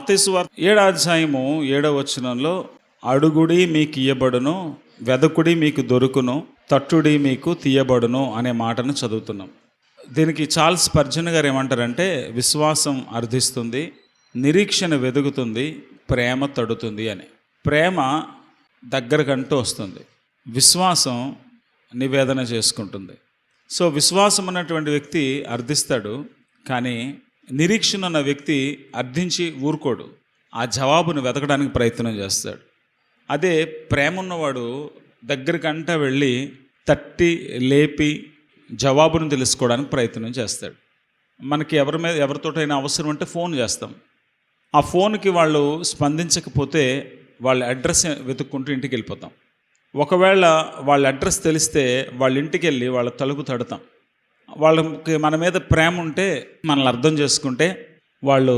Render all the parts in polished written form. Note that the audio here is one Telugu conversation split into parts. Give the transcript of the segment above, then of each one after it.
మత్తయి సువార్త 7వ అధ్యాయము 7వ వచనంలో అడుగుడి మీకు ఇయ్యబడును, వెదకుడి మీకు దొరుకును, తట్టుడి మీకు తీయబడును అనే మాటను చదువుతున్నాం. దీనికి చార్ల్స్ స్పర్జన్ గారు ఏమంటారంటే, విశ్వాసం అర్థిస్తుంది, నిరీక్షణ వెదుగుతుంది, ప్రేమ తడుతుంది అని. ప్రేమ దగ్గరకంటూ వస్తుంది, విశ్వాసం నివేదన చేసుకుంటుంది. సో విశ్వాసం ఉన్నటువంటి వ్యక్తి అర్థిస్తాడు, కానీ నిరీక్షణ ఉన్న వ్యక్తి అర్థించి ఊరుకోడు, ఆ జవాబును వెతకడానికి ప్రయత్నం చేస్తాడు. అదే ప్రేమ ఉన్నవాడు దగ్గరికంట వెళ్ళి తట్టి లేపి జవాబును తెలుసుకోవడానికి ప్రయత్నం చేస్తాడు. మనకి ఎవరితోటైనా అవసరం అంటే ఫోన్ చేస్తాం. ఆ ఫోన్కి వాళ్ళు స్పందించకపోతే వాళ్ళ అడ్రస్ వెతుక్కుంటూ ఇంటికి వెళ్ళిపోతాం. ఒకవేళ వాళ్ళ అడ్రస్ తెలిస్తే వాళ్ళ ఇంటికి వెళ్ళి వాళ్ళ తలుపు తడతాం. వాళ్ళకి మన మీద ప్రేమ ఉంటే, మనల్ని అర్థం చేసుకుంటే వాళ్ళు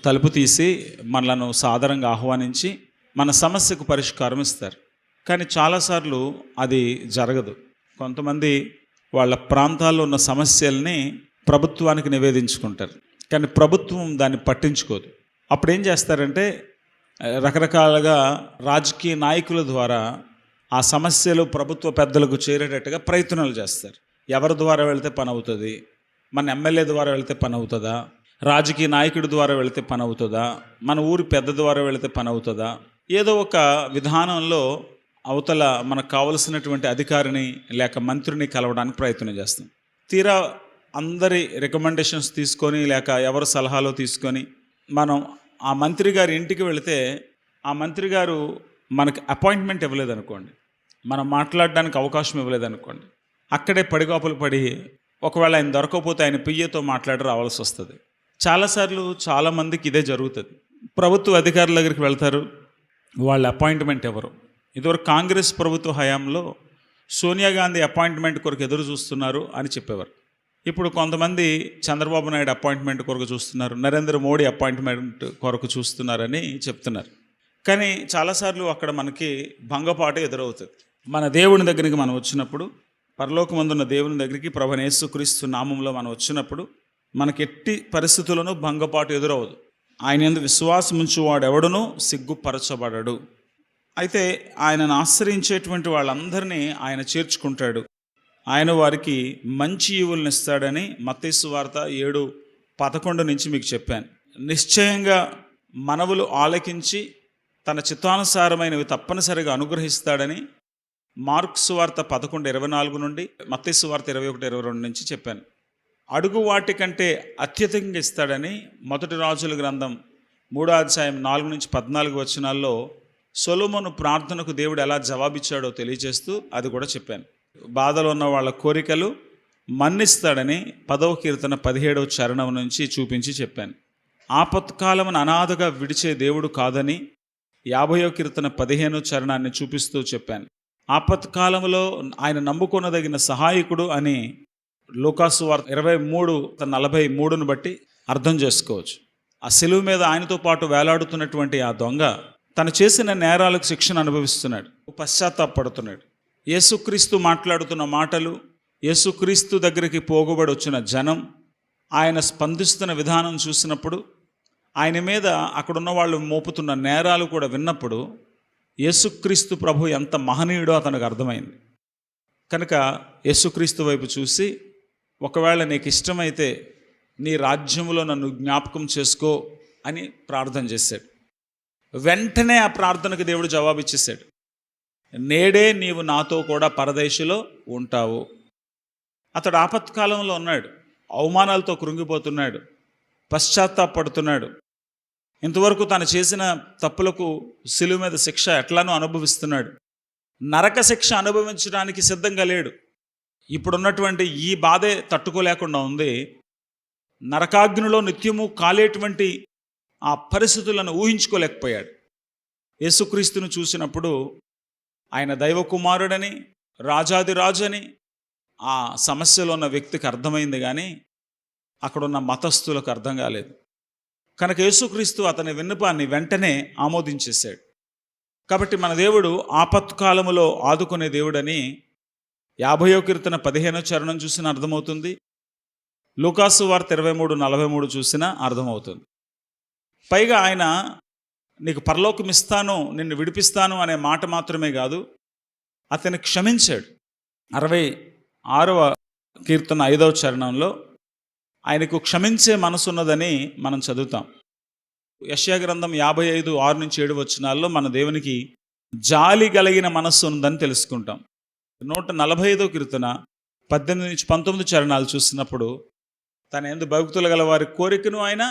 తలుపు తీసి మనలను సాదరంగా ఆహ్వానించి మన సమస్యకు పరిష్కారం ఇస్తారు. కానీ చాలాసార్లు అది జరగదు. కొంతమంది వాళ్ళ ప్రాంతాల్లో ఉన్న సమస్యల్ని ప్రభుత్వానికి నివేదించుకుంటారు, కానీ ప్రభుత్వం దాన్ని పట్టించుకోదు. అప్పుడు ఏం చేస్తారంటే, రకరకాలుగా రాజకీయ నాయకుల ద్వారా ఆ సమస్యలు ప్రభుత్వ పెద్దలకు చేరేటట్టుగా ప్రయత్నాలు చేస్తారు. ఎవరి ద్వారా వెళితే పని అవుతుంది, మన ఎమ్మెల్యే ద్వారా వెళితే పని అవుతుందా, రాజకీయ నాయకుడి ద్వారా వెళితే పని అవుతుందా, మన ఊరి పెద్ద ద్వారా వెళితే పని అవుతుందా, ఏదో ఒక విధానంలో అవతల మనకు కావలసినటువంటి అధికారిని లేక మంత్రిని కలవడానికి ప్రయత్నం చేస్తాం. తీరా అందరి రికమెండేషన్స్ తీసుకొని లేక ఎవరి సలహాలో తీసుకొని మనం ఆ మంత్రి గారి ఇంటికి వెళితే, ఆ మంత్రి గారు మనకి అపాయింట్మెంట్ ఇవ్వలేదనుకోండి, మనం మాట్లాడడానికి అవకాశం ఇవ్వలేదనుకోండి, అక్కడే పడిగాపులు పడి ఒకవేళ ఆయన దొరకకపోతే ఆయన పియ్యతో మాట్లాడి రావాల్సి వస్తుంది. చాలాసార్లు చాలామందికి ఇదే జరుగుతుంది. ప్రభుత్వ అధికారుల దగ్గరికి వెళ్తారు, వాళ్ళ అపాయింట్మెంట్ ఎవరు. ఇదివరకు కాంగ్రెస్ ప్రభుత్వ హయాంలో సోనియా గాంధీ అపాయింట్మెంట్ కొరకు ఎదురు చూస్తున్నారు అని చెప్పేవారు. ఇప్పుడు కొంతమంది చంద్రబాబు నాయుడు అపాయింట్మెంట్ కొరకు చూస్తున్నారు, నరేంద్ర మోడీ అపాయింట్మెంట్ కొరకు చూస్తున్నారని చెప్తున్నారు. కానీ చాలాసార్లు అక్కడ మనకి భంగపాటు ఎదురవుతుంది. మన దేవుని దగ్గరికి మనం వచ్చినప్పుడు, పరలోకమందున్న దేవుని దగ్గరికి ప్రభువైన యేసుక్రీస్తు నామంలో మనం వచ్చినప్పుడు మనకి ఎట్టి పరిస్థితులను భంగపాటు ఎదురవదు. ఆయన యందు విశ్వాసం ఉంచువాడు ఎవడునూ సిగ్గుపరచబడడు. అయితే ఆయనను ఆశ్రయించేటువంటి వాళ్ళందరినీ ఆయన చేర్చుకుంటాడు. ఆయన వారికి మంచి ఈవులను ఇస్తాడని మత్తయి సువార్త 7:11 నుంచి మీకు చెప్పాను. నిశ్చయంగా మనవులు ఆలకించి తన చిత్తానుసారమైనవి తప్పనిసరిగా అనుగ్రహిస్తాడని మార్కు సువార్త 11:24 నుండి మత్తయి సువార్త 21:22 నుంచి చెప్పాను. అడుగు వాటి కంటే అత్యధికంగా ఇస్తాడని మొదటి రాజుల గ్రంథం 3వ అధ్యాయం 4 నుంచి 14 వచనాల్లో సొలొమోను ప్రార్థనకు దేవుడు ఎలా జవాబిచ్చాడో తెలియజేస్తూ అది కూడా చెప్పాను. బాధలో ఉన్న వాళ్ళ కోరికలు మన్నిస్తాడని 10వ కీర్తన 17వ చరణం నుంచి చూపించి చెప్పాను. ఆపత్కాలమును అనాథగా విడిచే దేవుడు కాదని 50వ కీర్తన 15వ చరణాన్ని చూపిస్తూ చెప్పాను. ఆపత్కాలంలో ఆయన నమ్ముకొనదగిన సహాయకుడు అని లూకాసు వార్త 23:43 బట్టి అర్థం చేసుకోవచ్చు. ఆ సిలువ మీద ఆయనతో పాటు వేలాడుతున్నటువంటి ఆ దొంగ తను చేసిన నేరాలకు శిక్షను అనుభవిస్తున్నాడు, పశ్చాత్తాపడుతున్నాడు. యేసుక్రీస్తు మాట్లాడుతున్న మాటలు, యేసుక్రీస్తు దగ్గరికి పోగుబడి వచ్చిన జనం, ఆయన స్పందిస్తున్న విధానం చూసినప్పుడు, ఆయన మీద అక్కడున్న వాళ్ళు మోపుతున్న నేరాలు కూడా విన్నప్పుడు యేసుక్రీస్తు ప్రభు ఎంత మహనీయుడో అతనికి అర్థమైంది. కనుక యేసుక్రీస్తు వైపు చూసి, ఒకవేళ నీకు ఇష్టమైతే నీ రాజ్యంలో నన్ను జ్ఞాపకం చేసుకో అని ప్రార్థన చేశాడు. వెంటనే ఆ ప్రార్థనకు దేవుడు జవాబిచ్చేశాడు. నేడే నీవు నాతో కూడా పరదేశులో ఉంటావు. అతడు ఆపత్కాలంలో ఉన్నాడు, అవమానాలతో కృంగిపోతున్నాడు, పశ్చాత్తాపడుతున్నాడు. ఇంతవరకు తను చేసిన తప్పులకు సిలువ మీద శిక్ష ఎట్లానో అనుభవిస్తున్నాడు. నరక శిక్ష అనుభవించడానికి సిద్ధంగా లేడు. ఇప్పుడున్నటువంటి ఈ బాధే తట్టుకోలేకుండా ఉంది. నరకాగ్నిలో నిత్యము కాలేటువంటి ఆ పరిస్థితులను ఊహించుకోలేకపోయాడు. యేసుక్రీస్తును చూసినప్పుడు ఆయన దైవ కుమారుడని, రాజాదిరాజని ఆ సమస్యలో ఉన్న వ్యక్తికి అర్థమైంది, కానీ అక్కడున్న మతస్థులకు అర్థం కాలేదు. కనుక యేసుక్రీస్తు అతని విన్నపాన్ని వెంటనే ఆమోదించేశాడు. కాబట్టి మన దేవుడు ఆపత్కాలములో ఆదుకునే దేవుడని 50వ కీర్తన 15వ చరణం చూసిన అర్థమవుతుంది. లూకాసు వార్త 23:43 చూసినా అర్థమవుతుంది. పైగా ఆయన నీకు పరలోకం ఇస్తాను, నిన్ను విడిపిస్తాను అనే మాట మాత్రమే కాదు, అతన్ని క్షమించాడు. 66వ కీర్తన 5వ చరణంలో ఆయనకు క్షమించే మనసున్నదని మనం చదువుతాం. యెషయా గ్రంథం 55:6-7 వచనాల్లో మన దేవునికి జాలి కలిగిన మనస్సు ఉందని తెలుసుకుంటాం. 145వ కీర్తన 18-19 చరణాలు చూసినప్పుడు తన యందు భక్తులు గల వారి కోరికను ఆయన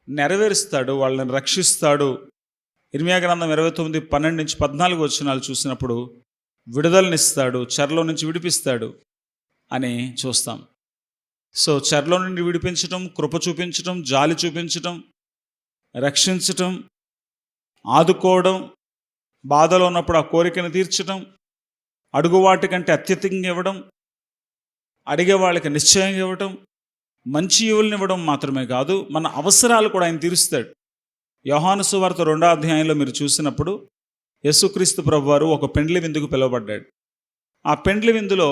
నెరవేరుస్తాడు, వాళ్ళని రక్షిస్తాడు. ఇర్మీయా గ్రంథం 29:12-14 వచనాలు చూసినప్పుడు విడుదలనిస్తాడు, చెరలో నుంచి విడిపిస్తాడు అని చూస్తాం. సో చెరలో నుండి విడిపించటం, కృప చూపించటం, జాలి చూపించటం, రక్షించటం, ఆదుకోవడం, బాధలో ఉన్నప్పుడు ఆ కోరికను తీర్చటం, అడుగువాటి కంటే అత్యధికంగా ఇవ్వడం, అడిగే వాళ్ళకి నిశ్చయంగా ఇవ్వటం, మంచి ఈవుల్ని ఇవ్వడం మాత్రమే కాదు, మన అవసరాలు కూడా ఆయన తీరుస్తాడు. యోహాను సువార్త 2వ అధ్యాయంలో మీరు చూసినప్పుడు యేసుక్రీస్తు ప్రభువారు ఒక పెండ్లి విందుకు పిలువబడ్డాడు. ఆ పెండ్లి విందులో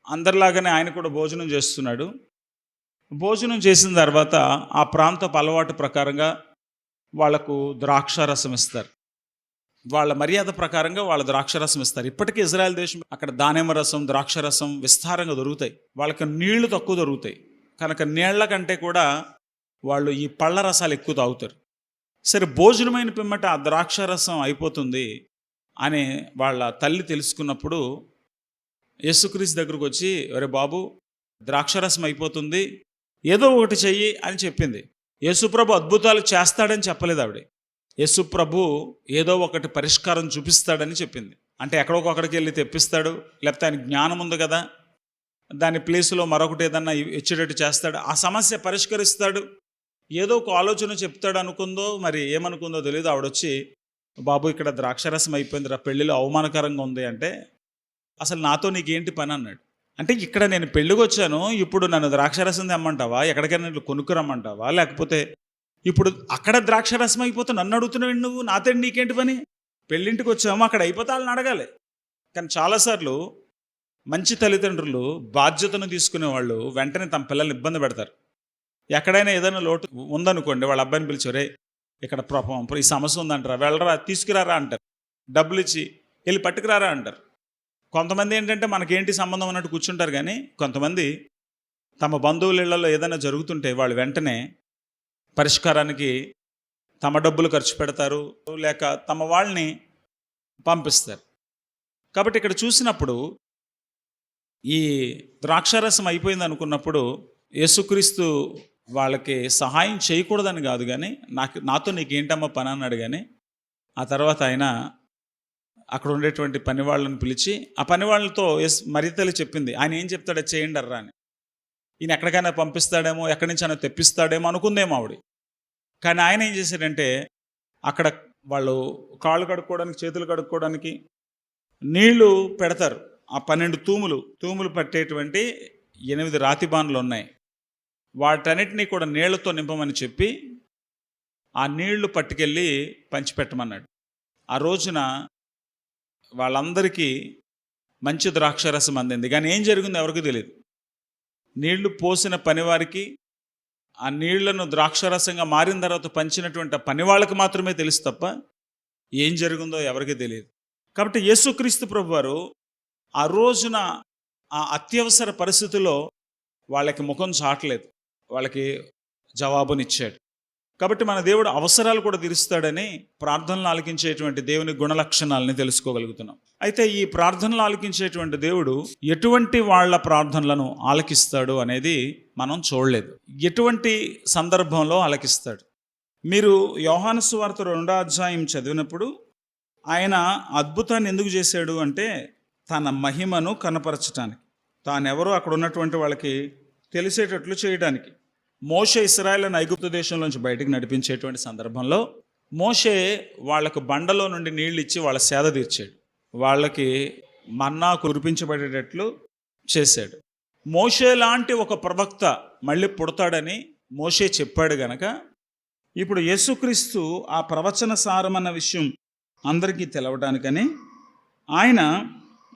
అందరిలాగానే ఆయన కూడా భోజనం చేస్తున్నాడు. భోజనం చేసిన తర్వాత ఆ ప్రాంతపు అలవాటు ప్రకారంగా వాళ్లకు ద్రాక్షారసం ఇస్తారు. వాళ్ళ మర్యాద ప్రకారంగా వాళ్ళ ద్రాక్షరసం ఇస్తారు. ఇప్పటికీ ఇజ్రాయెల్ దేశం అక్కడ దానిమ్మ రసం, ద్రాక్షరసం విస్తారంగా దొరుకుతాయి. వాళ్ళకి నీళ్లు తక్కువ దొరుకుతాయి కనుక నీళ్ల కంటే కూడా వాళ్ళు ఈ పళ్ళ రసాలు ఎక్కువ తాగుతారు. సరే, భోజనమైన పిమ్మట ఆ ద్రాక్షరసం అయిపోతుంది అని వాళ్ళ తల్లి తెలుసుకున్నప్పుడు యేసుక్రీస్తు దగ్గరకు వచ్చి, ఒరే బాబు, ద్రాక్షరసం అయిపోతుంది, ఏదో ఒకటి చెయ్యి అని చెప్పింది. యేసుప్రభు అద్భుతాలు చేస్తాడని చెప్పలేదు ఆవిడ. యేసుప్రభు ఏదో ఒకటి పరిష్కారం చూపిస్తాడని చెప్పింది. అంటే ఎక్కడికొక్కడికి వెళ్ళి తెప్పిస్తాడు, లేకపోతే ఆయన జ్ఞానం ఉంది కదా, దాని ప్లేసులో మరొకటి ఏదన్నా ఇచ్చేటట్టు చేస్తాడు, ఆ సమస్య పరిష్కరిస్తాడు, ఏదో ఒక ఆలోచన చెప్తాడు అనుకుందో, మరి ఏమనుకుందో తెలియదు. ఆవిడొచ్చి, బాబు ఇక్కడ ద్రాక్షరసం అయిపోయింది రా, పెళ్ళిలో అవమానకరంగా ఉంది అంటే, అసలు నాతో నీకేంటి పని అన్నాడు. అంటే ఇక్కడ నేను పెళ్ళికి వచ్చాను, ఇప్పుడు నన్ను ద్రాక్షరసం తెమ్మంటావా, ఎక్కడికైనా కొనుక్కురమ్మంటావా, లేకపోతే ఇప్పుడు అక్కడ ద్రాక్షరసం అయిపోతే నన్ను అడుగుతున్నావు నువ్వు, నాతో నీకేంటి పని, పెళ్ళింటికి వచ్చాము అక్కడ అయిపోతే వాళ్ళని అడగాలి. కానీ చాలాసార్లు మంచి తల్లిదండ్రులు బాధ్యతను తీసుకునే వాళ్ళు వెంటనే తమ పిల్లల్ని ఇబ్బంది పెడతారు. ఎక్కడైనా ఏదైనా లోటు ఉందనుకోండి, వాళ్ళ అబ్బాయిని పిలిచారే, ఇక్కడ పాపం ఈ సమస్య ఉందంటారా, వెళ్ళరా తీసుకురారా అంటారు, డబ్బులు ఇచ్చి వెళ్ళి పట్టుకురారా అంటారు. కొంతమంది ఏంటంటే మనకేంటి సంబంధం అన్నట్టు కూర్చుంటారు. కానీ కొంతమంది తమ బంధువుల ఇళ్లలో ఏదైనా జరుగుతుంటే వాళ్ళు వెంటనే పరిష్కారానికి తమ డబ్బులు ఖర్చు పెడతారు, లేక తమ వాళ్ళని పంపిస్తారు. కాబట్టి ఇక్కడ చూసినప్పుడు ఈ ద్రాక్షారసం అయిపోయింది అనుకున్నప్పుడు యేసుక్రీస్తు వాళ్ళకి సహాయం చేయకూడదని కాదు, కానీ నాతో నీకేంటమ్మా పని అన్నాడు. కానీ ఆ తర్వాత ఆయన అక్కడ ఉండేటువంటి పని వాళ్ళని పిలిచి, ఆ పని వాళ్ళతో మరితల్లి చెప్పింది, ఆయన ఏం చెప్తాడో చేయండి అర్రా అని. ఈయన ఎక్కడికైనా పంపిస్తాడేమో, ఎక్కడి నుంచి అయినా తెప్పిస్తాడేమో అనుకుందేమో ఆవిడ. కానీ ఆయన ఏం చేశాడంటే, అక్కడ వాళ్ళు కాళ్ళు కడుక్కోవడానికి, చేతులు కడుక్కోవడానికి నీళ్లు పెడతారు. ఆ 12 తూములు పట్టేటువంటి 8 రాతి బాన్లు ఉన్నాయి. వాటన్నిటినీ కూడా నీళ్లతో నింపమని చెప్పి ఆ నీళ్లు పట్టుకెళ్ళి పంచిపెట్టమన్నాడు. ఆ రోజున వాళ్ళందరికీ మంచి ద్రాక్షరసం అందింది. కానీ ఏం జరిగిందో ఎవరికి తెలియదు. నీళ్లు పోసిన పనివారికి, ఆ నీళ్లను ద్రాక్షరసంగా మారిన తర్వాత పంచినటువంటి పని వాళ్ళకి మాత్రమే తెలుసు తప్ప ఏం జరిగిందో ఎవరికి తెలియదు. కాబట్టి యేసుక్రీస్తు ప్రభువారు ఆ రోజున ఆ అత్యవసర పరిస్థితుల్లో వాళ్ళకి ముఖం చాటలేదు, వాళ్ళకి జవాబునిచ్చాడు. కాబట్టి మన దేవుడు అవసరాలు కూడా తీరుస్తాడని ప్రార్థనలు ఆలకించేటువంటి దేవుని గుణలక్షణాలని తెలుసుకోగలుగుతున్నాం. అయితే ఈ ప్రార్థనలు ఆలకించేటువంటి దేవుడు ఎటువంటి వాళ్ళ ప్రార్థనలను ఆలకిస్తాడు అనేది మనం చూడలేదు. ఎటువంటి సందర్భంలో ఆలకిస్తాడు? మీరు యోహాను సువార్త 2వ అధ్యాయం చదివినప్పుడు ఆయన అద్భుతాన్ని ఎందుకు చేశాడు అంటే, తన మహిమను కనపరచటానికి, తానెవరో అక్కడ ఉన్నటువంటి వాళ్ళకి తెలిసేటట్లు చేయడానికి. మోషే ఇశ్రాయేలును ఐగుప్తు దేశంలోంచి బయటికి నడిపించేటువంటి సందర్భంలో మోషే వాళ్ళకు బండలో నుండి నీళ్ళు ఇచ్చి వాళ్ళ సేద తీర్చాడు, వాళ్ళకి మన్నా కురిపించబడేటట్లు చేశాడు. మోషే లాంటి ఒక ప్రవక్త మళ్ళీ పుడతాడని మోషే చెప్పాడు గనక, ఇప్పుడు యేసుక్రీస్తు ఆ ప్రవచన సారమన్న విషయం అందరికీ తెలవడానికని ఆయన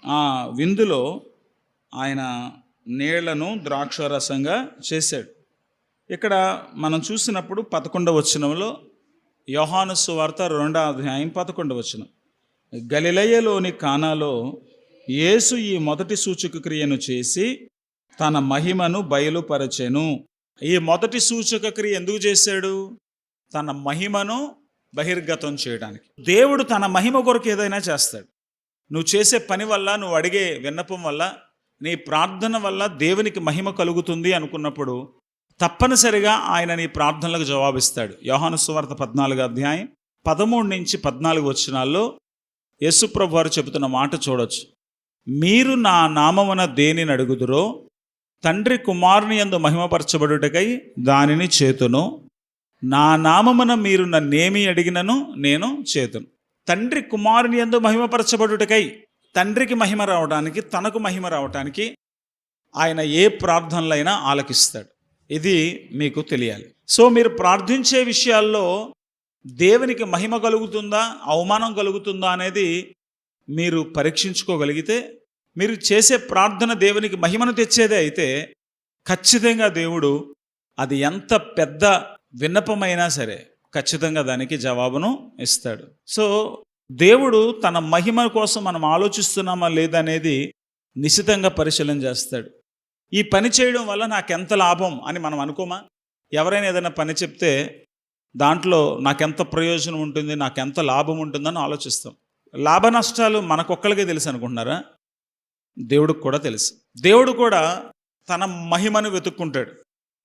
ఆ విందులో ఆయన నీళ్లను ద్రాక్షరసంగా చేశాడు. ఇక్కడ మనం చూసినప్పుడు 11వ వచనంలో, యోహాను సువార్త 2వ అధ్యాయం 11వ వచనం, గలిలయలోని కానాలో యేసు ఈ మొదటి సూచక క్రియను చేసి తన మహిమను బయలుపరచెను. ఈ మొదటి సూచక క్రియ ఎందుకు చేశాడు? తన మహిమను బహిర్గతం చేయడానికి. దేవుడు తన మహిమ కొరకు ఏదైనా చేస్తాడు. నువ్వు చేసే పని వల్ల, నువ్వు అడిగే విన్నపం వల్ల, నీ ప్రార్థన వల్ల దేవునికి మహిమ కలుగుతుంది అనుకున్నప్పుడు తప్పనిసరిగా ఆయన నీ ప్రార్థనలకు జవాబిస్తాడు. యోహాను సువార్త 14వ అధ్యాయం 13 నుంచి 14 వచనాల్లో యేసుప్రభు వారు చెబుతున్న మాట చూడొచ్చు. మీరు నా నామమున దేనిని అడుగుదురో తండ్రి కుమారుని యందు మహిమపరచబడుటకై దానిని చేతును. నా నామమున మీరు నన్నేమి అడిగినను నేను చేతును. తండ్రి కుమారుని యందు మహిమపరచబడుటకై, తండ్రికి మహిమ రావడానికి, తనకు మహిమ రావడానికి ఆయన ఏ ప్రార్థనలైనా ఆలకిస్తాడు. ఇది మీకు తెలియాలి. సో మీరు ప్రార్థించే విషయాల్లో దేవునికి మహిమ కలుగుతుందా, అవమానం కలుగుతుందా అనేది మీరు పరీక్షించుకోగలిగితే, మీరు చేసే ప్రార్థన దేవునికి మహిమను తెచ్చేదే అయితే ఖచ్చితంగా దేవుడు అది ఎంత పెద్ద విన్నపమైనా సరే ఖచ్చితంగా దానికి జవాబును ఇస్తాడు. సో దేవుడు తన మహిమ కోసం మనం ఆలోచిస్తున్నామా లేదనేది నిశితంగా పరిశీలన చేస్తాడు. ఈ పని చేయడం వల్ల నాకెంత లాభం అని మనం అనుకోమా? ఎవరైనా ఏదైనా పని చెప్తే దాంట్లో నాకెంత ప్రయోజనం ఉంటుంది, నాకెంత లాభం ఉంటుందని ఆలోచిస్తాం. లాభ నష్టాలు మనకొక్కరికే తెలుసు అనుకుంటున్నారా? దేవుడికి కూడా తెలుసు. దేవుడు కూడా తన మహిమను వెతుక్కుంటాడు.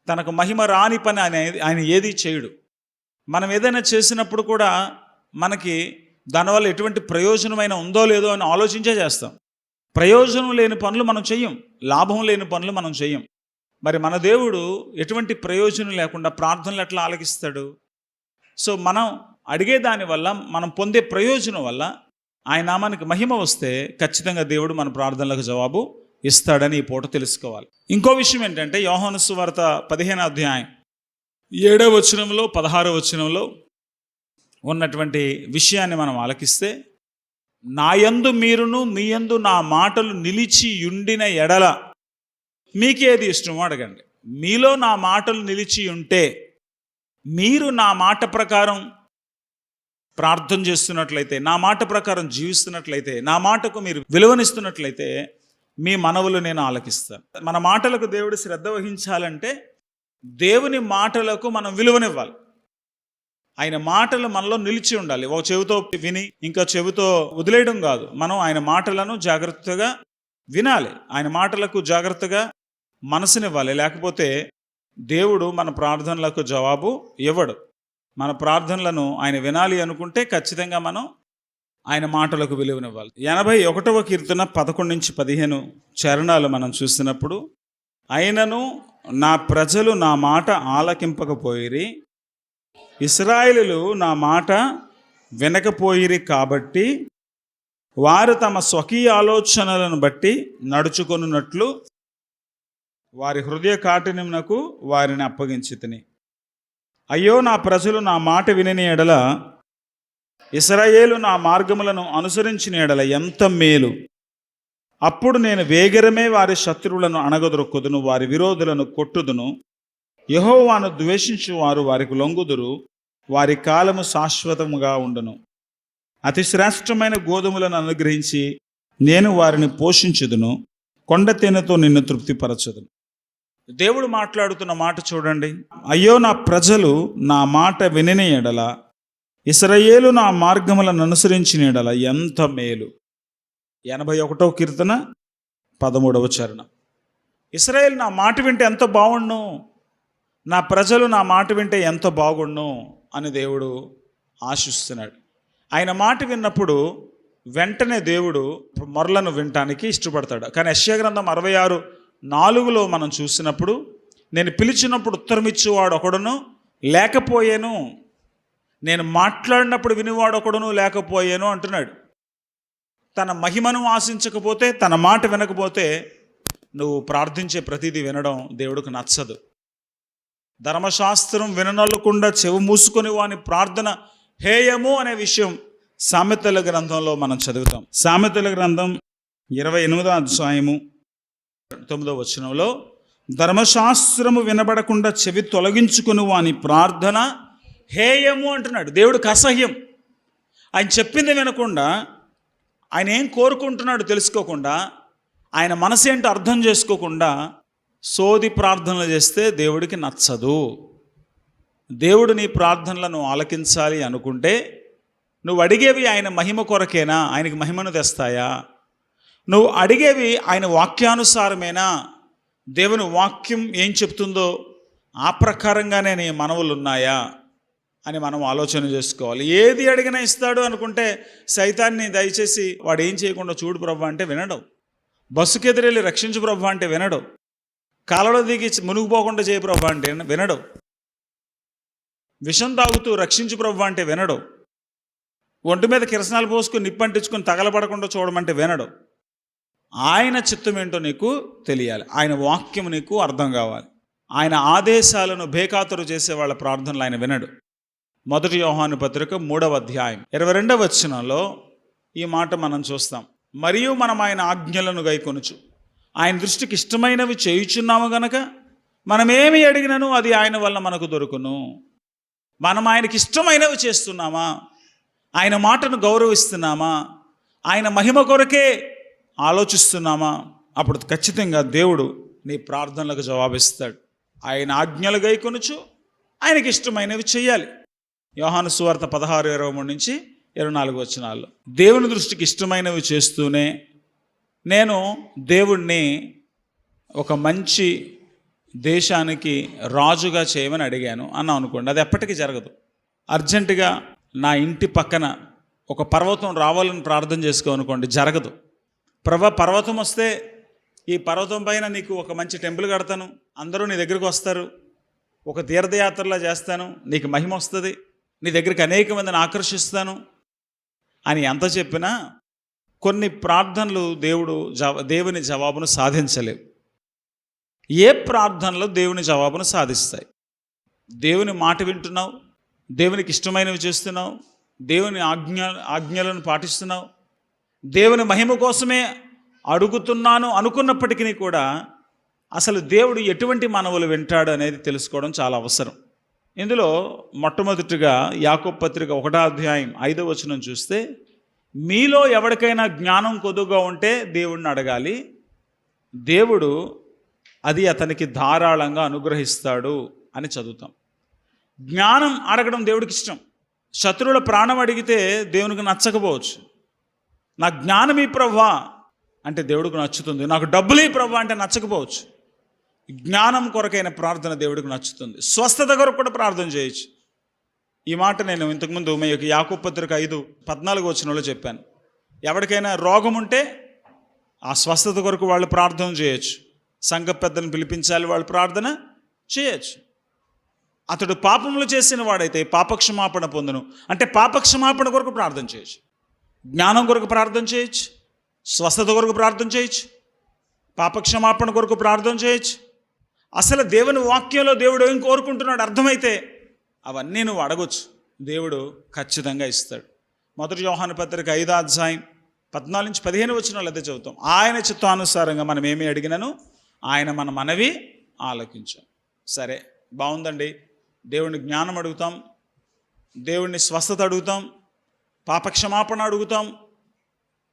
తనకు మహిమ రాని పని ఆయన ఏది చేయడు. మనం ఏదైనా చేసినప్పుడు కూడా మనకి దానివల్ల ఎటువంటి ప్రయోజనమైన ఉందో లేదో అని ఆలోచించే చేస్తాం. ప్రయోజనం లేని పనులు మనం చెయ్యం, లాభం లేని పనులు మనం చెయ్యం. మరి మన దేవుడు ఎటువంటి ప్రయోజనం లేకుండా ప్రార్థనలు ఎట్లా ఆలకిస్తాడు? సో మనం అడిగే దాని వల్ల, మనం పొందే ప్రయోజనం వల్ల ఆయన నామానికి మహిమ వస్తే ఖచ్చితంగా దేవుడు మన ప్రార్థనలకు జవాబు ఇస్తాడని ఈ పూట తెలుసుకోవాలి. ఇంకో విషయం ఏంటంటే, యోహాను సువార్త 15వ అధ్యాయం 7వ వచనంలో 16వ వచనంలో ఉన్నటువంటి విషయాన్ని మనం ఆలకిస్తే, నా యందు మీరును మీ యందు నా మాటలు నిలిచి ఉండిన ఎడల మీకేది ఇష్టమో అడగండి. మీలో నా మాటలు నిలిచి ఉంటే, మీరు నా మాట ప్రకారం ప్రార్థన చేస్తున్నట్లయితే, నా మాట ప్రకారం జీవిస్తున్నట్లయితే, నా మాటకు మీరు విలువనిస్తున్నట్లయితే మీ మనవులు నేను ఆలకిస్తాను. మన మాటలకు దేవుడు శ్రద్ధ వహించాలంటే దేవుని మాటలకు మనం విలువనివ్వాలి. ఆయన మాటలు మనలో నిలిచి ఉండాలి. ఒక చెవితో విని ఇంకో చెవితో వదిలేయడం కాదు. మనం ఆయన మాటలను జాగ్రత్తగా వినాలి. ఆయన మాటలకు జాగ్రత్తగా మనసునివ్వాలి. లేకపోతే దేవుడు మన ప్రార్థనలకు జవాబు ఇవ్వడు. మన ప్రార్థనలను ఆయన వినాలి అనుకుంటే ఖచ్చితంగా మనం ఆయన మాటలకు విలువనివ్వాలి. 81వ కీర్తన 11 నుంచి 15 చరణాలు మనం చూసినప్పుడు, అయినను నా ప్రజలు నా మాట ఆలకింపకపోయిరి, ఇశ్రాయేలీయులు నా మాట వినకపోయిరి, కాబట్టి వారు తమ స్వకీయ ఆలోచనలను బట్టి నడుచుకొనున్నట్లు వారి హృదయ కాఠిన్యమునకు వారిని అప్పగించితిని. అయ్యో నా ప్రజలు నా మాట వినని ఎడల, ఇశ్రాయేలు నా మార్గములను అనుసరించిన ఎడల ఎంత మేలు. అప్పుడు నేను వేగరమే వారి శత్రువులను అణగదొరుకుదును, వారి విరోధులను కొట్టుదును. యెహోవాను ద్వేషించు వారు వారికి లొంగుదురు, వారి కాలము శాశ్వతముగా ఉండును. అతి శ్రేష్టమైన గోధుమలను అనుగ్రహించి నేను వారిని పోషించుదును, కొండ తేనెతో నిన్ను తృప్తిపరచుదును. దేవుడు మాట్లాడుతున్న మాట చూడండి. అయ్యో నా ప్రజలు నా మాట వినని ఎడల, ఇశ్రాయేలు నా మార్గములను అనుసరించిన ఎడల ఎంత మేలు. 81వ కీర్తన 13వ చరణం. ఇశ్రాయేలు నా మాట వింటే ఎంత బాగుండు, నా ప్రజలు నా మాట వింటే ఎంత బాగుండు అని దేవుడు ఆశిస్తున్నాడు. ఆయన మాట విన్నప్పుడు వెంటనే దేవుడు మొరలను వినటానికి ఇష్టపడతాడు. కానీ యెషయా గ్రంథం 66:4లో మనం చూసినప్పుడు, నేను పిలిచినప్పుడు ఉత్తరం ఇచ్చేవాడు ఒకడును లేకపోయాను, నేను మాట్లాడినప్పుడు వినివాడు ఒకడును లేకపోయాను అంటున్నాడు. తన మహిమను ఆశించకపోతే, తన మాట వినకపోతే నువ్వు ప్రార్థించే ప్రతిదీ వినడం దేవుడికి నచ్చదు. ధర్మశాస్త్రం విననొల్లకుండా చెవి మూసుకొని వాని ప్రార్థన హేయము అనే విషయం సామెతల గ్రంథంలో మనం చదువుతాం. సామెతల గ్రంథం 28వ అధ్యాయము 9వ వచనంలో, ధర్మశాస్త్రము వినబడకుండా చెవి తొలగించుకుని వాని ప్రార్థన హేయము అంటున్నాడు. దేవుడికి అసహ్యం. ఆయన చెప్పింది వినకుండా, ఆయన ఏం కోరుకుంటున్నాడు తెలుసుకోకుండా, ఆయన మనసు ఏంటో అర్థం చేసుకోకుండా సోది ప్రార్థనలు చేస్తే దేవుడికి నచ్చదు. దేవుడు నీ ప్రార్థనలను ఆలకించాలి అనుకుంటే నువ్వు అడిగేవి ఆయన మహిమ కొరకేనా? ఆయనకి మహిమను తెస్తాయా? నువ్వు అడిగేవి ఆయన వాక్యానుసారమేనా? దేవుని వాక్యం ఏం చెప్తుందో ఆ ప్రకారంగానే నీ మనవులు ఉన్నాయా అని మనం ఆలోచన చేసుకోవాలి. ఏది అడిగినా ఇస్తాడు అనుకుంటే సైతాన్ని దయచేసి వాడు ఏం చేయకుండా చూడు ప్రభు అంటే వినడం. బస్సుకి ఎదురెళ్ళి రక్షించు ప్రభు అంటే వినడం. కాలలో దిగి మునిగిపోకుండా చేయ ప్రభు అంటే వినడం. విషం తాగుతూ రక్షించు ప్రభు అంటే వినడం. ఒంటి మీద కిరసనాలు పోసుకుని నిప్పంటించుకొని తగలబడకుండా చూడమంటే వినడం. ఆయన చిత్తం ఏంటో నీకు తెలియాలి. ఆయన వాక్యం నీకు అర్థం కావాలి. ఆయన ఆదేశాలను బేఖాతరు చేసే వాళ్ళ ప్రార్థనలు ఆయన వినడు. 1 యోహాను పత్రిక 3వ అధ్యాయం 22వ వచనంలో ఈ మాట మనం చూస్తాం. మరియు మనం ఆయన ఆజ్ఞలను గైకొనుచు ఆయన దృష్టికి ఇష్టమైనవి చేయుచున్నాము గనక మనమేమి అడిగినను అది ఆయన వల్ల మనకు దొరుకును. మనం ఆయనకి ఇష్టమైనవి చేస్తున్నామా? ఆయన మాటను గౌరవిస్తున్నామా? ఆయన మహిమ కొరకే ఆలోచిస్తున్నామా? అప్పుడు ఖచ్చితంగా దేవుడు నీ ప్రార్థనలకు జవాబిస్తాడు. ఆయన ఆజ్ఞలు గైకొనుచు ఆయనకి ఇష్టమైనవి చేయాలి. యోహాను సువార్త 16:23 నుంచి 24 వచనాల్లో దేవుని దృష్టికి ఇష్టమైనవి చేస్తూనే నేను దేవుణ్ణి ఒక మంచి దేశానికి రాజుగా చేయమని అడిగాను అన్నాం అనుకోండి, అది ఎప్పటికీ జరగదు. అర్జెంటుగా నా ఇంటి పక్కన ఒక పర్వతం రావాలని ప్రార్థన చేసుకోనుకోండి, జరగదు. పర్వతం వస్తే ఈ పర్వతం పైన నీకు ఒక మంచి టెంపుల్ కడతాను, అందరూ నీ దగ్గరికి వస్తారు, ఒక తీర్థయాత్రలా చేస్తాను, నీకు మహిమ వస్తుంది, నీ దగ్గరికి అనేక మందిని ఆకర్షిస్తాను అని ఎంత చెప్పినా కొన్ని ప్రార్థనలు దేవుని జవాబును సాధించలేవు. ఏ ప్రార్థనలు దేవుని జవాబును సాధిస్తాయి? దేవుని మాట వింటున్నావు, దేవునికి ఇష్టమైనవి చేస్తున్నావు, దేవుని ఆజ్ఞలను పాటిస్తున్నావు, దేవుని మహిమ కోసమే అడుగుతున్నాను అనుకున్నప్పటికీ కూడా అసలు దేవుడు ఎటువంటి మనవులు వింటాడు అనేది తెలుసుకోవడం చాలా అవసరం. ఇందులో మొట్టమొదటిగా యాకోబు పత్రిక 1వ అధ్యాయం 5వ వచనం చూస్తే, మీలో ఎవరికైనా జ్ఞానం కొద్దుగా ఉంటే దేవుడిని అడగాలి, దేవుడు అది అతనికి ధారాళంగా అనుగ్రహిస్తాడు అని చదువుతాం. జ్ఞానం అడగడం దేవుడికి ఇష్టం. శత్రువుల ప్రాణం అడిగితే దేవునికి నచ్చకపోవచ్చు. నా జ్ఞానం ఈ ప్రభువా అంటే దేవుడికి నచ్చుతుంది. నాకు డబ్బులు ఈ ప్రభువా అంటే నచ్చకపోవచ్చు. జ్ఞానం కొరకైన ప్రార్థన దేవుడికి నచ్చుతుంది. స్వస్థత కొరకు కూడా ప్రార్థన చేయొచ్చు. ఈ మాట నేను ఇంతకుముందు యాకోబు పత్రిక 5:14 వచనంలో చెప్పాను. ఎవరికైనా రోగం ఉంటే ఆ స్వస్థత కొరకు వాళ్ళు ప్రార్థన చేయొచ్చు. సంఘ పెద్దలను పిలిపించాలి, వాళ్ళు ప్రార్థన చేయొచ్చు. అతడు పాపములు చేసిన వాడైతే పాపక్షమాపణ పొందును అంటే పాపక్షమాపణ కొరకు ప్రార్థన చేయొచ్చు. జ్ఞానం కొరకు ప్రార్థన చేయొచ్చు, స్వస్థత కొరకు ప్రార్థన చేయొచ్చు, పాపక్షమాపణ కొరకు ప్రార్థన చేయొచ్చు. అసలు దేవుని వాక్యంలో దేవుడు ఏం కోరుకుంటున్నాడు అర్థమైతే అవన్నీ నువ్వు అడగొచ్చు. దేవుడు ఖచ్చితంగా ఇస్తాడు. 1 యోహాను పత్రిక 5వ అధ్యాయం 14 నుంచి 15 వచనాలు అదే చదువుతాం. ఆయన చిత్తానుసారంగా మనం ఏమి అడిగినను ఆయన మన మనవి ఆలకించాం. సరే, బాగుందండి. దేవుని జ్ఞానం అడుగుతాం, దేవుని స్వస్థత అడుగుతాం, పాపక్షమాపణ అడుగుతాం,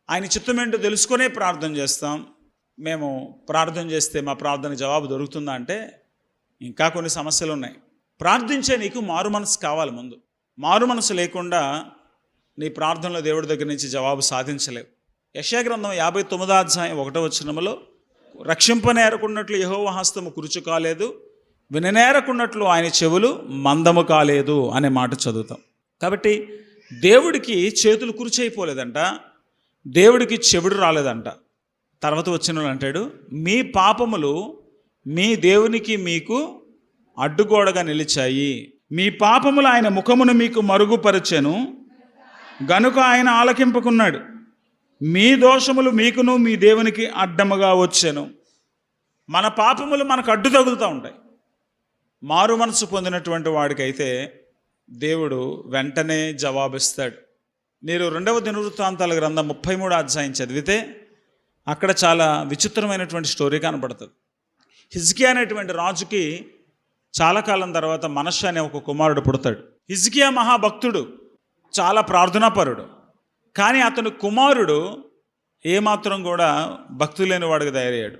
ఆయన చిత్తం ఏంటో తెలుసుకునే ప్రార్థన చేస్తాం. మేము ప్రార్థన చేస్తే మా ప్రార్థన జవాబు దొరుకుతుందా అంటే ఇంకా కొన్ని సమస్యలు ఉన్నాయి. ప్రార్థించే నీకు మారు మనసు కావాలి. ముందు మారు మనసు లేకుండా నీ ప్రార్థనలో దేవుడి దగ్గర నుంచి జవాబు సాధించలేవు. యెషయా గ్రంథం 59వ అధ్యాయం 1వ వచనంలో రక్షింపనేరకున్నట్లు యెహోవా హస్తము కురుచు కాలేదు, విననేరకున్నట్లు ఆయన చెవులు మందము కాలేదు అనే మాట చదువుతాం. కాబట్టి దేవుడికి చేతులు కురుచైపోలేదంట, దేవుడికి చెవుడు రాలేదంట. తర్వాత వచ్చిన అంటాడు, మీ పాపములు మీ దేవునికి మీకు అడ్డుగోడగా నిలిచాయి, మీ పాపములు ఆయన ముఖమును మీకు మరుగుపరచెను గనుక ఆయన ఆలకింపుకున్నాడు, మీ దోషములు మీకును మీ దేవునికి అడ్డముగా వచ్చెను. మన పాపములు మనకు అడ్డు తగులుతూ ఉంటాయి. మారు మనసు పొందినటువంటి వాడికైతే దేవుడు వెంటనే జవాబిస్తాడు. మీరు 2వ దినవృత్తాంతాల గ్రంథం 33వ అధ్యాయం చదివితే అక్కడ చాలా విచిత్రమైనటువంటి స్టోరీ కనపడుతుంది. హిజ్కియా అనేటువంటి రాజుకి చాలా కాలం తర్వాత మనష్షే అనే ఒక కుమారుడు పుడతాడు. హిజ్కియా మహాభక్తుడు, చాలా ప్రార్థనాపరుడు. కానీ అతని కుమారుడు ఏమాత్రం కూడా భక్తి లేని వాడికి తయారయ్యాడు.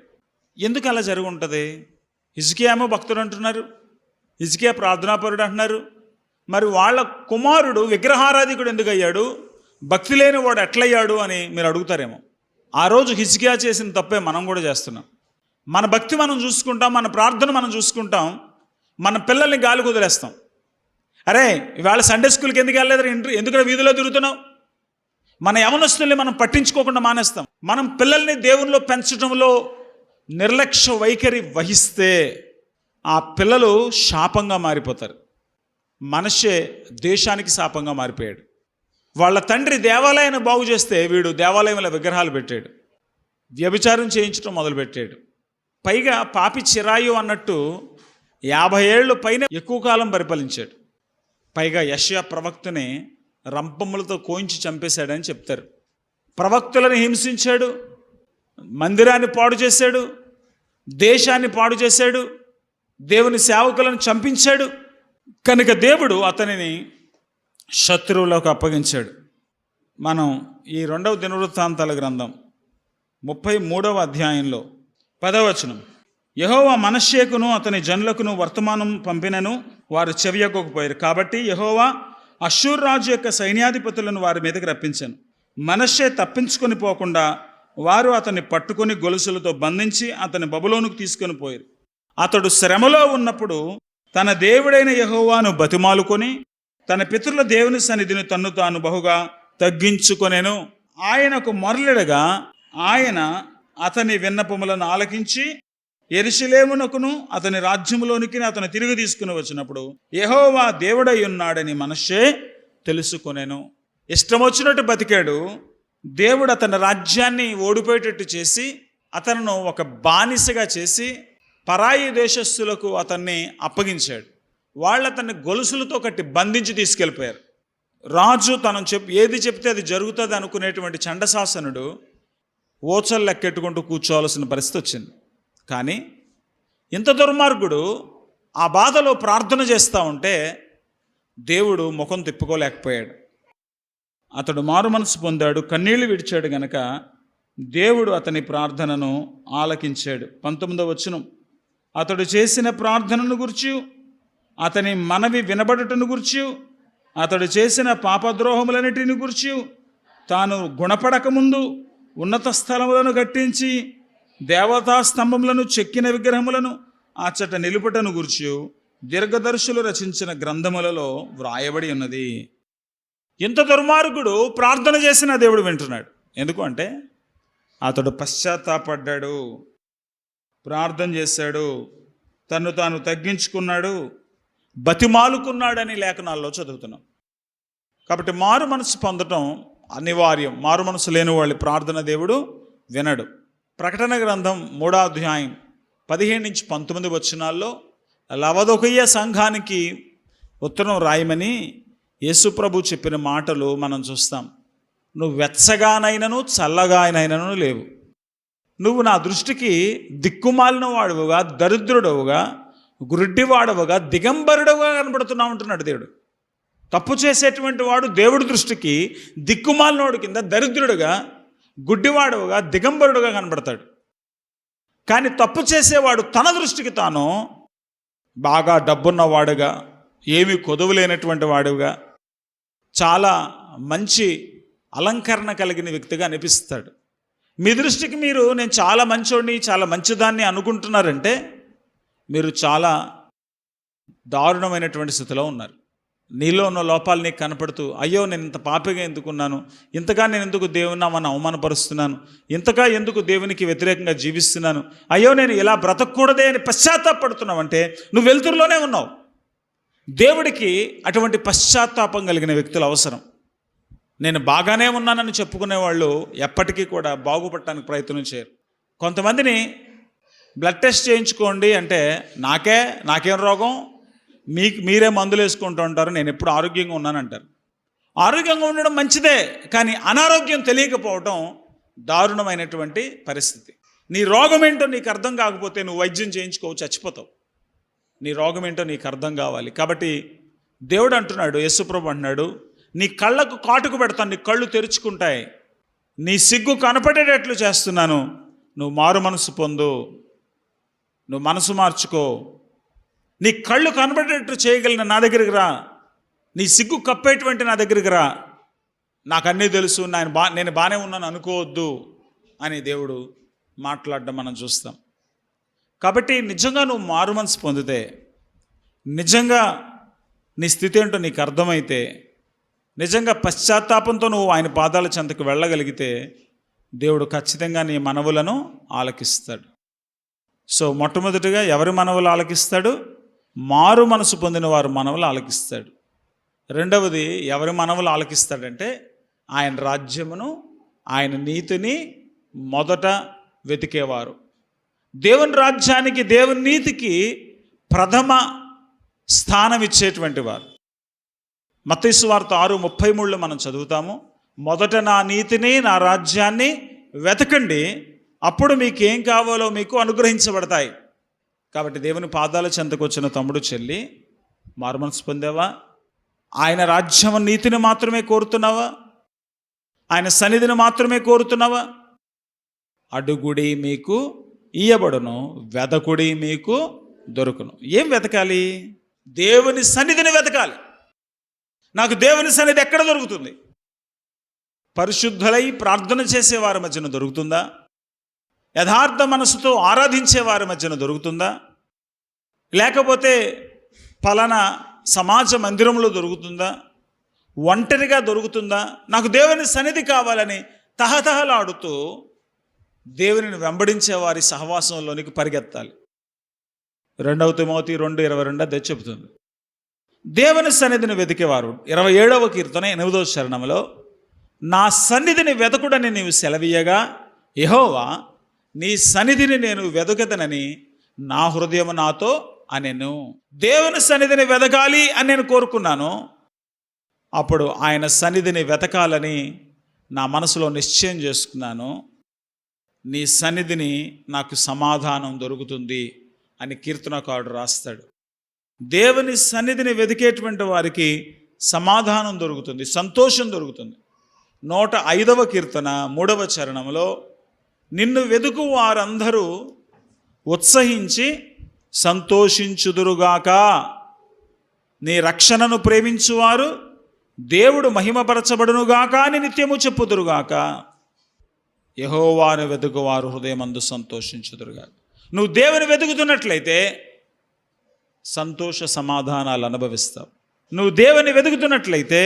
ఎందుకు అలా జరిగి ఉంటుంది? హిజ్కియా ఏమో భక్తుడు అంటున్నారు, హిజ్కియా ప్రార్థనాపరుడు అంటున్నారు. మరి వాళ్ళ కుమారుడు విగ్రహారాధికుడు ఎందుకు అయ్యాడు, భక్తి లేని వాడు ఎట్లయ్యాడు అని మీరు అడుగుతారేమో. ఆ రోజు హిజ్కియా చేసిన తప్పే మనం కూడా చేస్తున్నాం. మన భక్తి మనం చూసుకుంటాం, మన ప్రార్థన మనం చూసుకుంటాం, మన పిల్లల్ని గాలి కుదిలేస్తాం. అరే ఇవాళ సండే స్కూల్కి ఎందుకు వెళ్ళలేదు, ఎందుకంటే వీధిలో తిరుగుతున్నాం. మన యవనస్తుల్ని మనం పట్టించుకోకుండా మానేస్తాం. మనం పిల్లల్ని దేవునిలో పెంచడంలో నిర్లక్ష్య వైఖరి వహిస్తే ఆ పిల్లలు శాపంగా మారిపోతారు. మనష్షే దేశానికి శాపంగా మారిపోయాడు. వాళ్ళ తండ్రి దేవాలయాన్ని బాగు చేస్తే వీడు దేవాలయంలో విగ్రహాలు పెట్టాడు, వ్యభిచారం చేయించడం మొదలుపెట్టాడు. పైగా పాపి చిరాయు అన్నట్టు 50 ఏళ్ళు పైన ఎక్కువ కాలం పరిపాలించాడు. పైగా యెషయా ప్రవక్తని రంపములతో కోయించి చంపేశాడని చెప్తారు. ప్రవక్తులను హింసించాడు, మందిరాన్ని పాడు చేశాడు, దేశాన్ని పాడు చేశాడు, దేవుని సేవకులను చంపించాడు. కనుక దేవుడు అతనిని శత్రువులకు అప్పగించాడు. మనం ఈ 2వ దినవృత్తాంతాల గ్రంథం 33వ అధ్యాయంలో 10వ వచనం, యెహోవా మనష్షేకును అతని జనులకును వర్తమానం పంపినను వారు చెవియొక్కకపోయారు. కాబట్టి యెహోవా అష్షూరు రాజు యొక్క సైన్యాధిపతులను వారి మీదకి రప్పించాను. మనష్షే తప్పించుకొని పోకుండా వారు అతన్ని పట్టుకొని గొలుసులతో బంధించి అతని బబులోనుకు తీసుకొని పోయారు. అతడు శ్రమలో ఉన్నప్పుడు తన దేవుడైన యెహోవాను బతిమాలుకొని తన పితరుల దేవుని సన్నిధిని తన్ను తాను బహుగా తగ్గించుకొనెను. ఆయనకు మొరలిడగా ఆయన అతని విన్నపములను ఆలకించి యెరూషలేమునకును అతని రాజ్యములోనికి అతను తిరిగి తీసుకుని వచ్చినప్పుడు యెహోవా దేవుడై ఉన్నాడని మనష్షే తెలుసుకొనెను. ఇష్టం వచ్చినట్టు బతికాడు. దేవుడు అతని రాజ్యాన్ని ఓడిపోయేటట్టు చేసి అతను ఒక బానిసగా చేసి పరాయి దేశస్థులకు అతన్ని అప్పగించాడు. వాళ్ళు అతన్ని గొలుసులతో కట్టి బంధించి తీసుకెళ్ళిపోయారు. రాజు తను ఏది చెప్తే అది జరుగుతుంది అనుకునేటువంటి చండశాసనుడు ఓచలు లెక్కెట్టుకుంటూ కూర్చోవలసిన పరిస్థితి వచ్చింది. కానీ ఇంత దుర్మార్గుడు ఆ బాధలో ప్రార్థన చేస్తూ ఉంటే దేవుడు ముఖం తిప్పుకోలేకపోయాడు. అతడు మారు మనసు పొందాడు, కన్నీళ్లు విడిచాడు గనక దేవుడు అతని ప్రార్థనను ఆలకించాడు. 19వ వచనం, అతడు చేసిన ప్రార్థనను గురించి, అతని మనవి వినబడుటను గురించి, అతడు చేసిన పాపద్రోహములన్నిటిని గురించి, తాను గుణపడకముందు ఉన్నత స్థలములను కట్టించి దేవతా స్తంభములను చెక్కిన విగ్రహములను అచ్చట నిలుపుటను గురించి దీర్ఘదర్శులు రచించిన గ్రంథములలో వ్రాయబడి ఉన్నది. ఇంత దుర్మార్గుడు ప్రార్థన చేసిన దేవుడు వింటున్నాడు. ఎందుకు అంటే అతడు పశ్చాత్తాపడ్డాడు, ప్రార్థన చేశాడు, తను తాను తగ్గించుకున్నాడు, బతిమాలుకున్నాడని లేఖనాల్లో చదువుతున్నాం. కాబట్టి మారు మనసు పొందటం అనివార్యం. మారు మనసు లేని వాళ్ళ ప్రార్థన దేవుడు వినడు. ప్రకటన గ్రంథం 3వ అధ్యాయం 15 నుంచి 19 వచనాల్లో లవదొకయ్య సంఘానికి ఉత్తరం రాయమని యేసుప్రభు చెప్పిన మాటలు మనం చూస్తాం. నువ్వు వెచ్చగానైనను చల్లగానైనను లేవు, నువ్వు నా దృష్టికి దిక్కుమాలిన వాడువుగా, దరిద్రుడవుగా, గుడ్డివాడవుగా, దిగంబరుడుగా కనబడుతున్నావు అంటున్నాడు దేవుడు. తప్పు చేసేటువంటి వాడు దేవుడి దృష్టికి దిక్కుమాలినోడు కింద దరిద్రుడుగా, గుడ్డివాడవుగా, దిగంబరుడుగా కనబడతాడు. కానీ తప్పు చేసేవాడు తన దృష్టికి తాను బాగా డబ్బున్నవాడుగా, ఏమీ కొదువులేనటువంటి వాడుగా, చాలా మంచి అలంకరణ కలిగిన వ్యక్తిగా అనిపిస్తాడు. మీ దృష్టికి మీరు నేను చాలా మంచోడిని, చాలా మంచిదాన్ని అనుకుంటున్నారంటే మీరు చాలా దారుణమైనటువంటి స్థితిలో ఉన్నారు. నీలో ఉన్న లోపాలు నీకు కనపడుతూ, అయ్యో నేను ఇంత పాపిగా ఎందుకున్నాను, ఇంతగా నేను ఎందుకు దేవుని నామాన్ని అవమానపరుస్తున్నాను, ఇంతగా ఎందుకు దేవునికి వ్యతిరేకంగా జీవిస్తున్నాను, అయ్యో నేను ఇలా బ్రతకూడదే అని పశ్చాత్తాపడుతున్నావంటే నువ్వు వెలుతురులోనే ఉన్నావు. దేవుడికి అటువంటి పశ్చాత్తాపం కలిగిన వ్యక్తులు అవసరం. నేను బాగానే ఉన్నానని చెప్పుకునే వాళ్ళు ఎప్పటికీ కూడా బాగుపడటానికి ప్రయత్నం చేయరు. కొంతమందిని బ్లడ్ టెస్ట్ చేయించుకోండి అంటే నాకేం రోగం, మీరే మందులు వేసుకుంటూ ఉంటారు, నేను ఎప్పుడు ఆరోగ్యంగా ఉన్నానంటారు. ఆరోగ్యంగా ఉండడం మంచిదే, కానీ అనారోగ్యం తెలియకపోవటం దారుణమైనటువంటి పరిస్థితి. నీ రోగం ఏంటో నీకు అర్థం కాకపోతే నువ్వు వైద్యం చేయించుకోవు, చచ్చిపోతావు. నీ రోగం ఏంటో నీకు అర్థం కావాలి. కాబట్టి దేవుడు అంటున్నాడు, యేసుప్రభు అంటున్నాడు, నీ కళ్ళకు కాటుకు పెడతాను, నీ కళ్ళు తెరుచుకుంటాయి, నీ సిగ్గు కనపడేటట్లు చేస్తున్నాను, నువ్వు మారు మనసు పొందు, నువ్వు మనసు మార్చుకో, నీ కళ్ళు కనపడేటట్టు చేయగలిగిన నా దగ్గరికి రా, నీ సిగ్గు కప్పేటువంటి నా దగ్గరికి రా, నాకు అన్నీ తెలుసు, నేను బాగానే ఉన్నాను అనుకోవద్దు అని దేవుడు మాట్లాడడం మనం చూస్తాం. కాబట్టి నిజంగా నువ్వు మారు మనసు పొందితే, నిజంగా నీ స్థితి ఏంటో నీకు అర్థమైతే, నిజంగా పశ్చాత్తాపంతో నువ్వు ఆయన పాదాల చెంతకు వెళ్ళగలిగితే దేవుడు ఖచ్చితంగా నీ మనవులను ఆలకిస్తాడు. సో మొట్టమొదటిగా ఎవరి మనవులు ఆలకిస్తాడు? మారు మనసు పొందిన వారు మనవులు ఆలకిస్తాడు. రెండవది ఎవరి మనవులు ఆలకిస్తాడంటే ఆయన రాజ్యమును, ఆయన నీతిని మొదట వెతికేవారు. దేవుని రాజ్యానికి, దేవుని నీతికి ప్రథమ స్థానం ఇచ్చేటువంటి వారు. మత్తయి సువార్త 6:33 మనం చదువుతాము, మొదట నా నీతిని, నా రాజ్యాన్ని వెతకండి, అప్పుడు మీకు ఏం కావాలో మీకు అనుగ్రహించబడతాయి. కాబట్టి దేవుని పాదాల చెంతకు వచ్చిన తమ్ముడు చెల్లి, మారుమనసు పొందావా? ఆయన రాజ్యం నీతిని మాత్రమే కోరుతున్నావా? ఆయన సన్నిధిని మాత్రమే కోరుతున్నావా? అడుగుడి మీకు ఇయ్యబడును, వెదకుడి మీకు దొరుకును. ఏం వెతకాలి? దేవుని సన్నిధిని వెతకాలి. నాకు దేవుని సన్నిధి ఎక్కడ దొరుకుతుంది? పరిశుద్ధులై ప్రార్థన చేసేవారి మధ్యన దొరుకుతుందా? యథార్థ మనసుతో ఆరాధించే వారి మధ్యన దొరుకుతుందా? లేకపోతే పలానా సమాజ మందిరంలో దొరుకుతుందా? ఒంటరిగా దొరుకుతుందా? నాకు దేవుని సన్నిధి కావాలని తహతహలాడుతూ దేవునిని వెంబడించే వారి సహవాసంలోనికి పరిగెత్తాలి. 2 తిమోతి 2:22 అదే చెబుతుంది. దేవుని సన్నిధిని వెతికేవారు 27వ కీర్తన 8వ చరణంలో, నా సన్నిధిని వెతకుడని నీవు సెలవీయగా యెహోవా నీ సన్నిధిని నేను వెతుకెదనని నా హృదయము నాతో అనెను. దేవుని సన్నిధిని వెతకాలి అని నేను కోరుకున్నాను. అప్పుడు ఆయన సన్నిధిని వెతకాలని నా మనసులో నిశ్చయం చేసుకున్నాను. నీ సన్నిధిని నాకు సమాధానం దొరుకుతుంది అని కీర్తనకారుడు రాస్తాడు. దేవుని సన్నిధిని వెతికేటువంటి వారికి సమాధానం దొరుకుతుంది, సంతోషం దొరుకుతుంది. 105వ కీర్తన 3వ చరణంలో, నిన్ను వెతుకు వారందరూ ఉత్సహించి సంతోషించుదురుగాక, నీ రక్షణను ప్రేమించువారు దేవుడు మహిమపరచబడునుగాక అని నిత్యము చెప్పుదురుగాక. యెహోవాను వెతుకువారు హృదయమందు సంతోషించుదురుగాక. నువ్వు దేవుని వెతుకుతున్నట్లయితే సంతోష సమాధానాలు అనుభవిస్తావు. నువ్వు దేవుని వెతుకుతున్నట్లయితే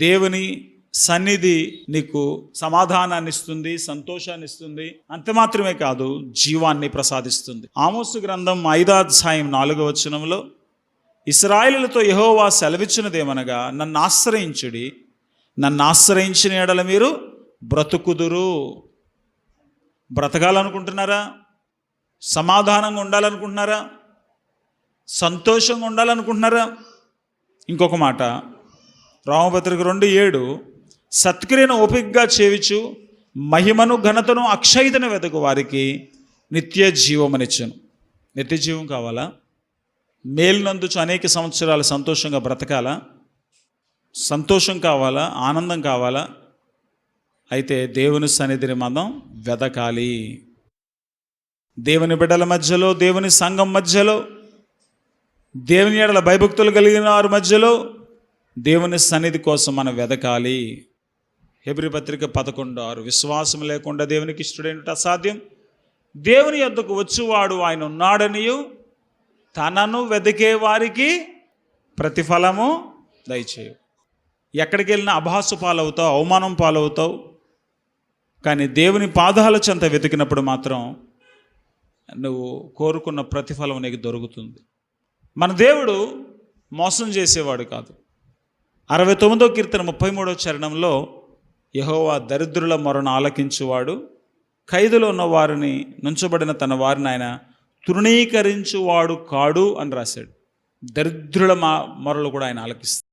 దేవుని సన్నిధి నీకు సమాధానాన్ని ఇస్తుంది, సంతోషాన్ని ఇస్తుంది. అంత మాత్రమే కాదు, జీవాన్ని ప్రసాదిస్తుంది. ఆమోసు గ్రంథం 5వ అధ్యాయం 4వ వచనంలో, ఇశ్రాయేలులతో యెహోవా సెలవిచ్చినదేమనగా, నన్ను ఆశ్రయించుడి, నన్ను ఆశ్రయించిన ఎడల మీరు బ్రతుకుదురు. బ్రతకాలనుకుంటున్నారా? సమాధానంగా ఉండాలనుకుంటున్నారా? సంతోషంగా ఉండాలనుకుంటున్నారా? ఇంకొక మాట, రోమపత్రిక 2:7, సత్క్రియను ఓపికగా చేయుచు మహిమను ఘనతను అక్షయతను వెతుకు వారికి నిత్య జీవమనిచ్చును. నిత్య జీవం కావాలా? మేలునందుచు అనేక సంవత్సరాలు సంతోషంగా బ్రతకాలా? సంతోషం కావాలా? ఆనందం కావాలా? అయితే దేవుని సన్నిధిని మనం వెతకాలి. దేవుని బిడ్డల మధ్యలో, దేవుని సంఘం మధ్యలో, దేవుని ఎడల భయభక్తులు కలిగిన వారి మధ్యలో దేవుని సన్నిధి కోసం మనం వెతకాలి. హెబ్రీ పత్రిక 11:6, విశ్వాసం లేకుండా దేవునికి ఇష్టడైనట్టు అసాధ్యం. దేవుని యొద్దకు వచ్చువాడు ఆయన ఉన్నాడనియు తనను వెతికే వారికి ప్రతిఫలము దయచేయు. ఎక్కడికి వెళ్ళినా అభాసు పాలవుతావు, అవమానం పాలవుతావు. కానీ దేవుని పాదాల చెంత వెతికినప్పుడు మాత్రం నువ్వు కోరుకున్న ప్రతిఫలం నీకు దొరుకుతుంది. మన దేవుడు మోసం చేసేవాడు కాదు. 69వ కీర్తన 33వ చరణంలో, యెహోవా దరిద్రుల మొరను ఆలకించువాడు, ఖైదులో ఉన్న వారిని, నుంచబడిన తన వారిని ఆయన తృణీకరించువాడు కాడు అని రాశాడు. దరిద్రుల మొరలు కూడా ఆయన ఆలకిస్తాడు.